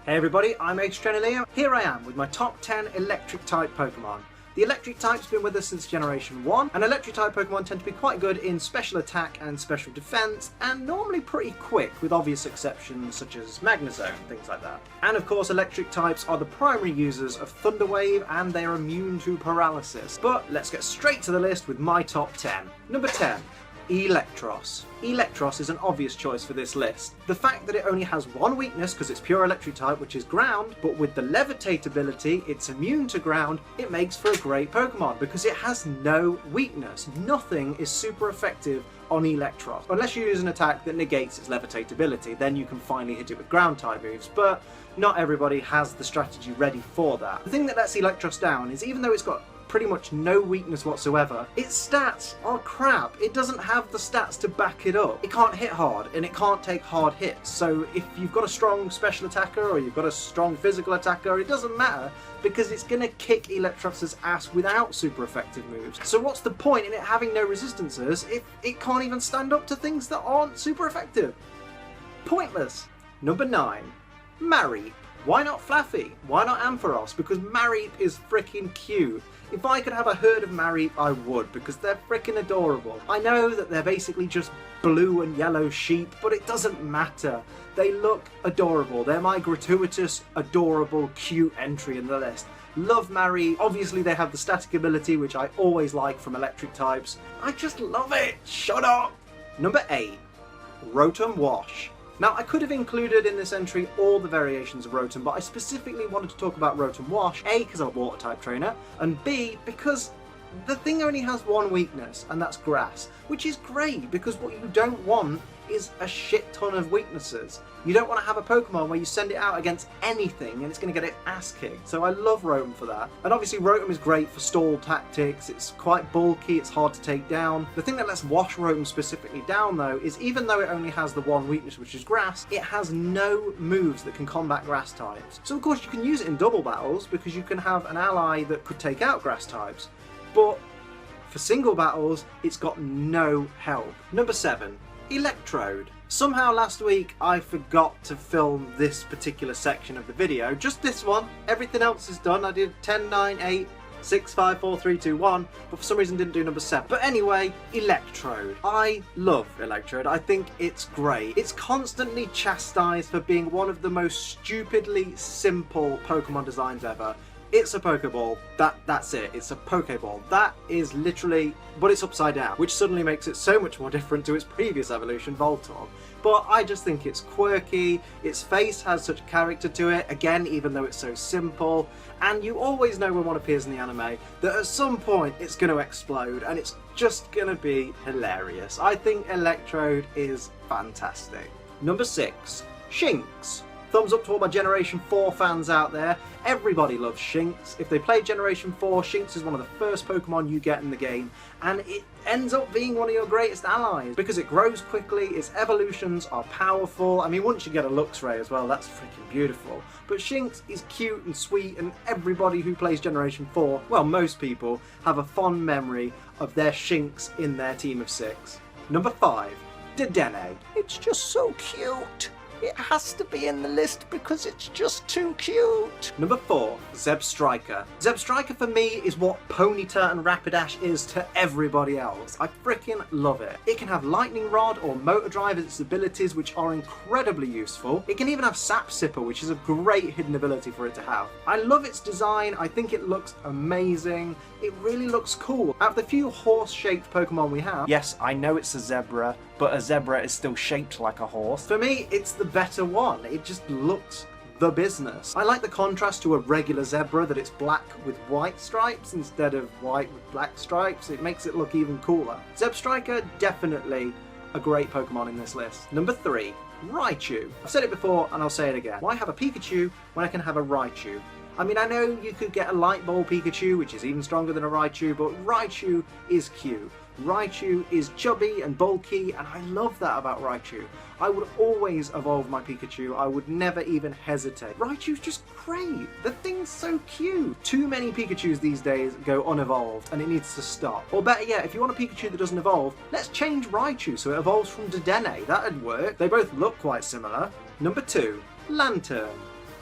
Hey everybody, I'm Trainer Leo. Here I am with my top 10 Electric-Type Pokémon. The Electric type's been with us since Generation 1, and Electric-Type Pokémon tend to be quite good in special attack and special defense, and normally pretty quick, with obvious exceptions such as Magnezone, things like that. And of course, Electric types are the primary users of Thunder Wave, and they are immune to paralysis. But let's get straight to the list with my top 10. Number 10. Electross. Electross is an obvious choice for this list. The fact that it only has one weakness because it's pure electric type, which is ground, but with the levitate ability it's immune to ground, it makes for a great Pokemon because it has no weakness. Nothing is super effective on Electross. Unless you use an attack that negates its levitate ability, then you can finally hit it with ground type moves, but not everybody has the strategy ready for that. The thing that lets Electross down is even though it's got pretty much no weakness whatsoever, its stats are crap. It doesn't have the stats to back it up. It can't hit hard and it can't take hard hits, so if you've got a strong special attacker or you've got a strong physical attacker, it doesn't matter because it's going to kick Electross's ass without super effective moves. So what's the point in it having no resistances if it can't even stand up to things that aren't super effective? Pointless. Number 9. Mareep. Why not Fluffy? Why not Ampharos? Because Mareep is freaking cute. If I could have a herd of Mareep, I would, because they're freaking adorable. I know that they're basically just blue and yellow sheep, but it doesn't matter. They look adorable. They're my gratuitous, adorable, cute entry in the list. Love Mareep. Obviously they have the static ability, which I always like from electric types. I just love it. Shut up. Number 8. Rotom-wash. Now, I could have included in this entry all the variations of Rotom, but I specifically wanted to talk about Rotom-wash, A, because I'm a water-type trainer, and B, because the thing only has one weakness, and that's grass, which is great, because what you don't want is a shit ton of weaknesses. You don't want to have a Pokemon where you send it out against anything and it's going to get its ass kicked. So I love Rotom for that. And obviously Rotom is great for stall tactics, it's quite bulky, it's hard to take down. The thing that lets Wash Rotom specifically down though is even though it only has the one weakness, which is grass, it has no moves that can combat grass types. So of course you can use it in double battles because you can have an ally that could take out grass types. But for single battles, it's got no help. Number 7. Electrode. Somehow last week I forgot to film this particular section of the video, just this one. Everything else is done. I did 10, 9, 8, 6, 5, 4, 3, 2, 1, but for some reason didn't do number 7. But anyway, Electrode. I love Electrode. I think it's great. It's constantly chastised for being one of the most stupidly simple Pokemon designs ever. It's a Pokeball. That's it. It's a Pokeball. That is literally, but it's upside down, which suddenly makes it so much more different to its previous evolution, Voltorb. But I just think it's quirky. Its face has such character to it, again, even though it's so simple. And you always know when one appears in the anime that at some point it's going to explode, and it's just going to be hilarious. I think Electrode is fantastic. Number 6. Shinx. Thumbs up to all my Generation 4 fans out there. Everybody loves Shinx. If they played Generation 4, Shinx is one of the first Pokemon you get in the game, and it ends up being one of your greatest allies because it grows quickly, its evolutions are powerful. I mean, once you get a Luxray as well, that's freaking beautiful. But Shinx is cute and sweet, and everybody who plays Generation 4, well, most people, have a fond memory of their Shinx in their team of 6. Number 5. Dedenne. It's just so cute. It has to be in the list because it's just too cute. Number 4. Zebstrika. Zebstrika for me is what Ponyta and Rapidash is to everybody else. I freaking love it. It can have Lightning Rod or Motor Drive as its abilities, which are incredibly useful. It can even have Sap Sipper, which is a great hidden ability for it to have. I love its design. I think it looks amazing. It really looks cool. Out of the few horse-shaped Pokemon we have, yes, I know it's a zebra, but a zebra is still shaped like a horse. For me, it's the better one. It just looks the business. I like the contrast to a regular zebra, that it's black with white stripes instead of white with black stripes. It makes it look even cooler. Zebstrika, definitely a great Pokemon in this list. Number 3. Raichu. I've said it before and I'll say it again. Why have a Pikachu when I can have a Raichu? I mean, I know you could get a Light Ball Pikachu, which is even stronger than a Raichu, but Raichu is cute. Raichu is chubby and bulky, and I love that about Raichu. I would always evolve my Pikachu. I would never even hesitate. Raichu's just great. The thing's so cute. Too many Pikachus these days go unevolved, and it needs to stop. Or better yet, if you want a Pikachu that doesn't evolve, let's change Raichu so it evolves from Dedenne. That'd work. They both look quite similar. Number 2. Lanturn.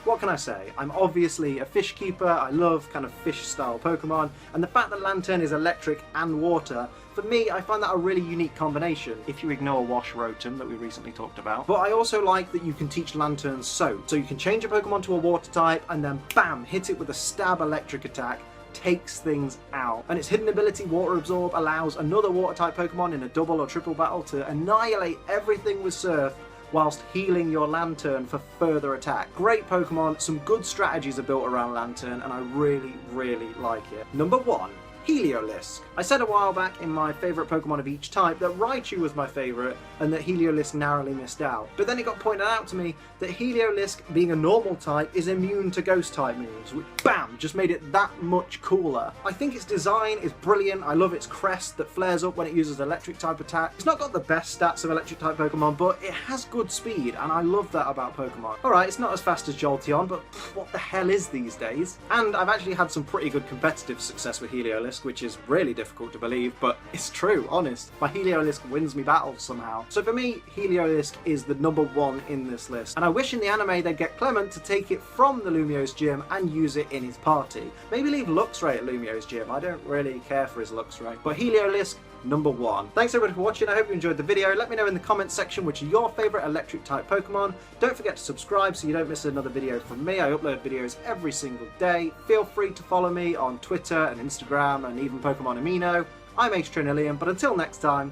What can I say? I'm obviously a fish keeper, I love kind of fish-style Pokemon, and the fact that Lanturn is electric and water, for me, I find that a really unique combination, if you ignore Wash Rotom that we recently talked about. But I also like that you can teach Lanturn Soak, so you can change a Pokemon to a water type, and then bam, hit it with a stab electric attack, takes things out. And its hidden ability, Water Absorb, allows another water-type Pokemon in a double or triple battle to annihilate everything with Surf, whilst healing your Lanturn for further attack. Great Pokemon, some good strategies are built around Lanturn, and I really, really like it. Number 1. Heliolisk. I said a while back in my favourite Pokemon of each type that Raichu was my favourite and that Heliolisk narrowly missed out. But then it got pointed out to me that Heliolisk, being a normal type, is immune to ghost type moves, which BAM! Just made it that much cooler. I think its design is brilliant. I love its crest that flares up when it uses electric type attack. It's not got the best stats of electric type Pokemon, but it has good speed, and I love that about Pokemon. Alright, it's not as fast as Jolteon, but what the hell is these days? And I've actually had some pretty good competitive success with Heliolisk, which is really difficult to believe, but it's true, honest. My Heliolisk wins me battles somehow. So for me, Heliolisk is the number 1 in this list, and I wish in the anime they'd get Clement to take it from the Lumio's gym and use it in his party. Maybe leave Luxray at Lumio's gym. I don't really care for his Luxray. But Heliolisk, number 1. Thanks everybody for watching. I hope you enjoyed the video. Let me know in the comments section which are your favourite electric type Pokemon. Don't forget to subscribe so you don't miss another video from me. I upload videos every single day. Feel free to follow me on Twitter and Instagram and even Pokemon AMINO. I'm H-Trinillium, but until next time,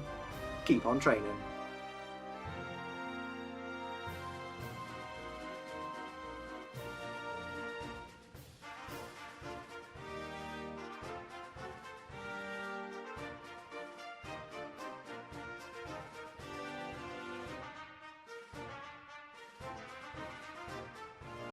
keep on training.